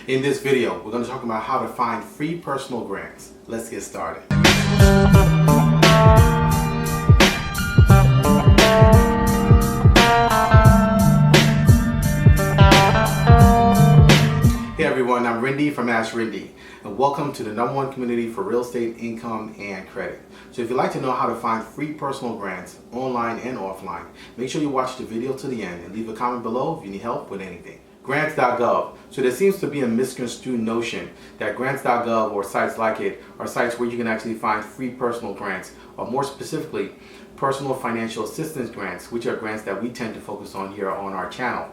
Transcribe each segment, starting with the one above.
In this video, we're going to talk about how to find free personal grants. Let's get started. Hey everyone, I'm Rinde from Ask Rinde, and welcome to the #1 community for real estate, income, and credit. So if you'd like to know how to find free personal grants online and offline, make sure you watch the video to the end and leave a comment below if you need help with anything. Grants.gov. So there seems to be a misconstrued notion that Grants.gov or sites like it are sites where you can actually find free personal grants, or more specifically, personal financial assistance grants, which are grants that we tend to focus on here on our channel.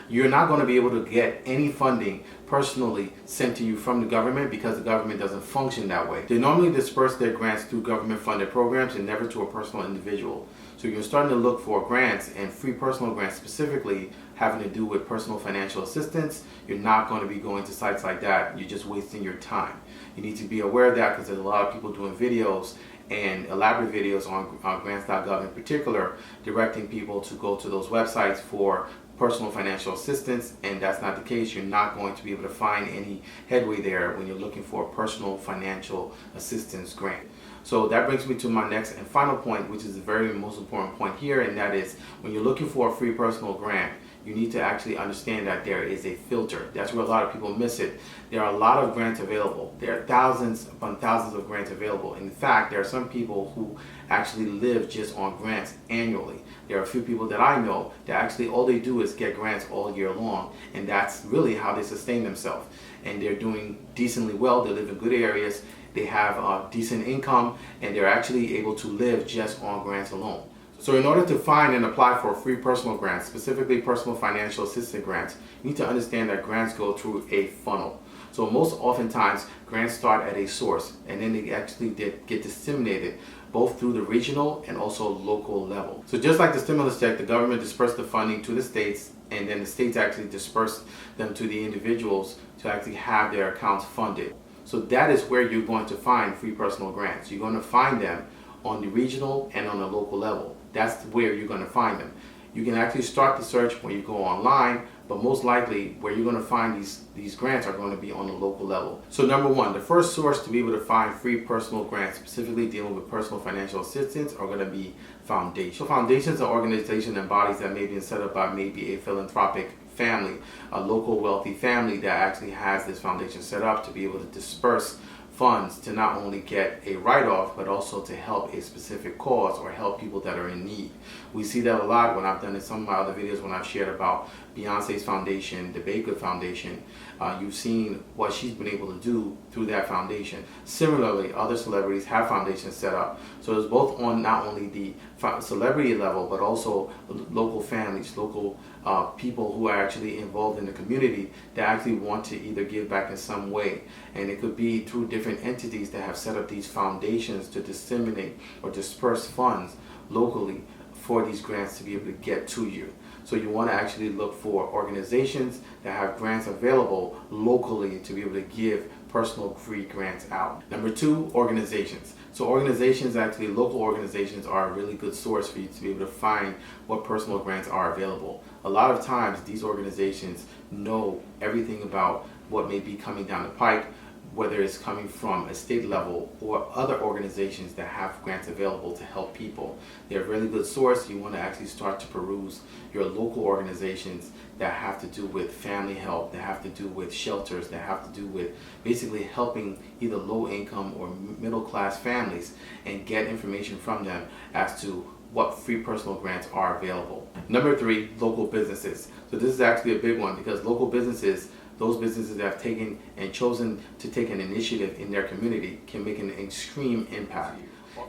You're not going to be able to get any funding personally sent to you from the government because the government doesn't function that way. They normally disperse their grants through government funded programs and never to a personal individual. So you're starting to look for grants and free personal grants specifically having to do with personal financial assistance. You're not going to be going to sites like that. You're just wasting your time. You need to be aware of that because there's a lot of people doing videos and elaborate videos on grants.gov in particular, directing people to go to those websites for personal financial assistance, and that's not the case. You're not going to be able to find any headway there when you're looking for a personal financial assistance grant. So that brings me to my next and final point, which is the very most important point here, and that is when you're looking for a free personal grant, you need to actually understand that there is a filter. That's where a lot of people miss it. There are a lot of grants available. There are thousands upon thousands of grants available. In fact, there are some people who actually live just on grants annually. There are a few people that I know that actually all they do is get grants all year long, and that's really how they sustain themselves. And they're doing decently well. They live in good areas. They have a decent income, and they're actually able to live just on grants alone. So in order to find and apply for free personal grants, specifically personal financial assistance grants, you need to understand that grants go through a funnel. So most oftentimes, grants start at a source, and then they actually get disseminated both through the regional and also local level. So just like the stimulus check, the government dispersed the funding to the states, and then the states actually dispersed them to the individuals to actually have their accounts funded. So that is where you're going to find free personal grants. You're going to find them on the regional and on the local level. That's where you're going to find them. You can actually start the search when you go online, but most likely where you're going to find these grants are going to be on the local level. So number one, the first source to be able to find free personal grants, specifically dealing with personal financial assistance, are going to be foundations. So foundations are organizations and bodies that may be set up by maybe a philanthropic family, a local wealthy family that actually has this foundation set up to be able to disperse funds to not only get a write-off, but also to help a specific cause or help people that are in need. We see that a lot when I've done in some of my other videos when I've shared about Beyonce's foundation, the Baker Foundation. You've seen what she's been able to do through that foundation. Similarly, other celebrities have foundations set up. So it's both on not only the celebrity level, but also local families, local people who are actually involved in the community that actually want to either give back in some way. And it could be through different entities that have set up these foundations to disseminate or disperse funds locally for these grants to be able to get to you. So you want to actually look for organizations that have grants available locally to be able to give personal free grants out. Number two, organizations. So organizations, actually local organizations, are a really good source for you to be able to find what personal grants are available. A lot of times these organizations know everything about what may be coming down the pike, whether it's coming from a state level or other organizations that have grants available to help people. They're a really good source. You want to actually start to peruse your local organizations that have to do with family help, that have to do with shelters, that have to do with basically helping either low income or middle class families, and get information from them as to what free personal grants are available. Number three, local businesses. So this is actually a big one because local businesses, those businesses that have taken and chosen to take an initiative in their community, can make an extreme impact.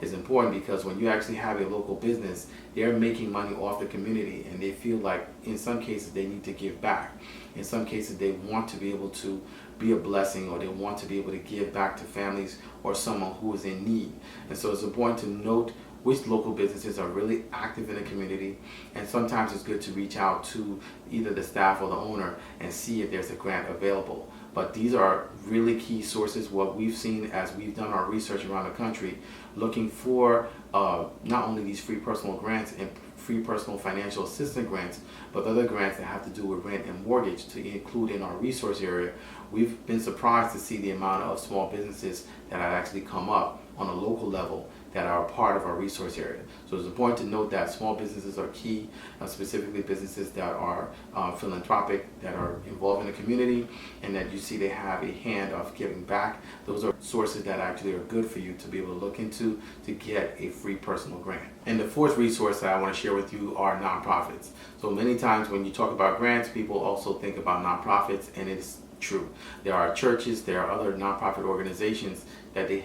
It's important because when you actually have a local business, they're making money off the community, and they feel like in some cases they need to give back. In some cases they want to be able to be a blessing, or they want to be able to give back to families or someone who is in need. And so it's important to note which local businesses are really active in the community, and sometimes it's good to reach out to either the staff or the owner and see if there's a grant available. But these are really key sources. What we've seen as we've done our research around the country, looking for not only these free personal grants and free personal financial assistance grants, but other grants that have to do with rent and mortgage to include in our resource area. We've been surprised to see the amount of small businesses that have actually come up on a local level that are a part of our resource area. So it's important to note that small businesses are key, specifically businesses that are philanthropic, that are involved in the community, and that you see they have a hand of giving back. Those are sources that actually are good for you to be able to look into to get a free personal grant. And the fourth resource that I want to share with you are nonprofits. So many times when you talk about grants, people also think about nonprofits, and it's true. There are churches, there are other nonprofit organizations that they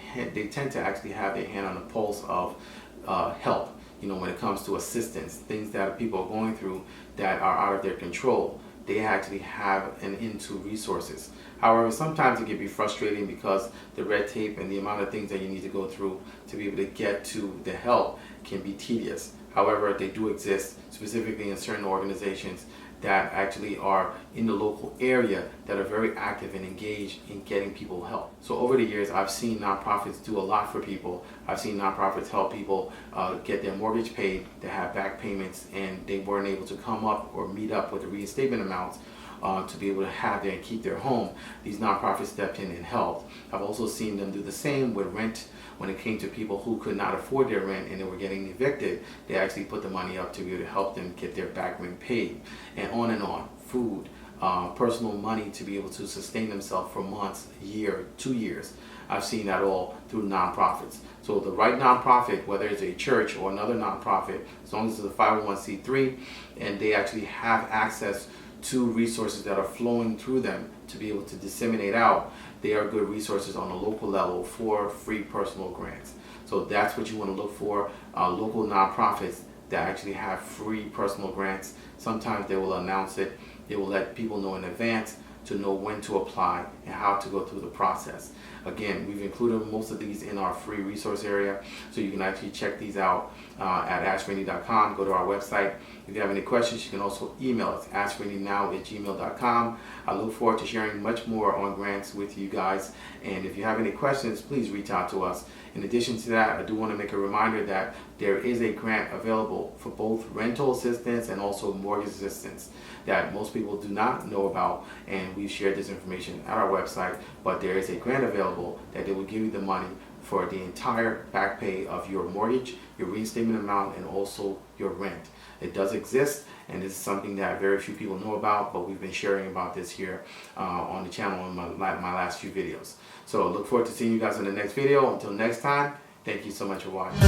tend to actually have their hand on the pulse of help, when it comes to assistance, things that people are going through that are out of their control. They actually have an into resources. However, sometimes it can be frustrating because the red tape and the amount of things that you need to go through to be able to get to the help can be tedious. However, they do exist, specifically in certain organizations that actually are in the local area that are very active and engaged in getting people help. So over the years, I've seen nonprofits do a lot for people. I've seen nonprofits help people get their mortgage paid, to have back payments, and they weren't able to come up or meet up with the reinstatement amounts to be able to have their and keep their home. These nonprofits stepped in and helped. I've also seen them do the same with rent. When it came to people who could not afford their rent and they were getting evicted, they actually put the money up to be able to help them get their back rent paid, and on and on. Food, personal money to be able to sustain themselves for months, a year, 2 years. I've seen that all through nonprofits. So the right nonprofit, whether it's a church or another nonprofit, as long as it's a 501c3 and they actually have access to resources that are flowing through them to be able to disseminate out, they are good resources on a local level for free personal grants. So that's what you want to look for, local nonprofits that actually have free personal grants. Sometimes they will announce it, they will let people know in advance to know when to apply and how to go through the process. Again, we've included most of these in our free resource area, so you can actually check these out at askrinde.com. Go to our website. If you have any questions, you can also email us, askrindenow@gmail.com. I look forward to sharing much more on grants with you guys, and if you have any questions, please reach out to us. In addition to that, I do want to make a reminder that there is a grant available for both rental assistance and also mortgage assistance that most people do not know about, and we've shared this information at our website. But there is a grant available that they will give you the money for the entire back pay of your mortgage, your reinstatement amount, and also your rent. It does exist, and this is something that very few people know about, but we've been sharing about this here on the channel in my last few videos. So look forward to seeing you guys in the next video. Until next time, thank you so much for watching.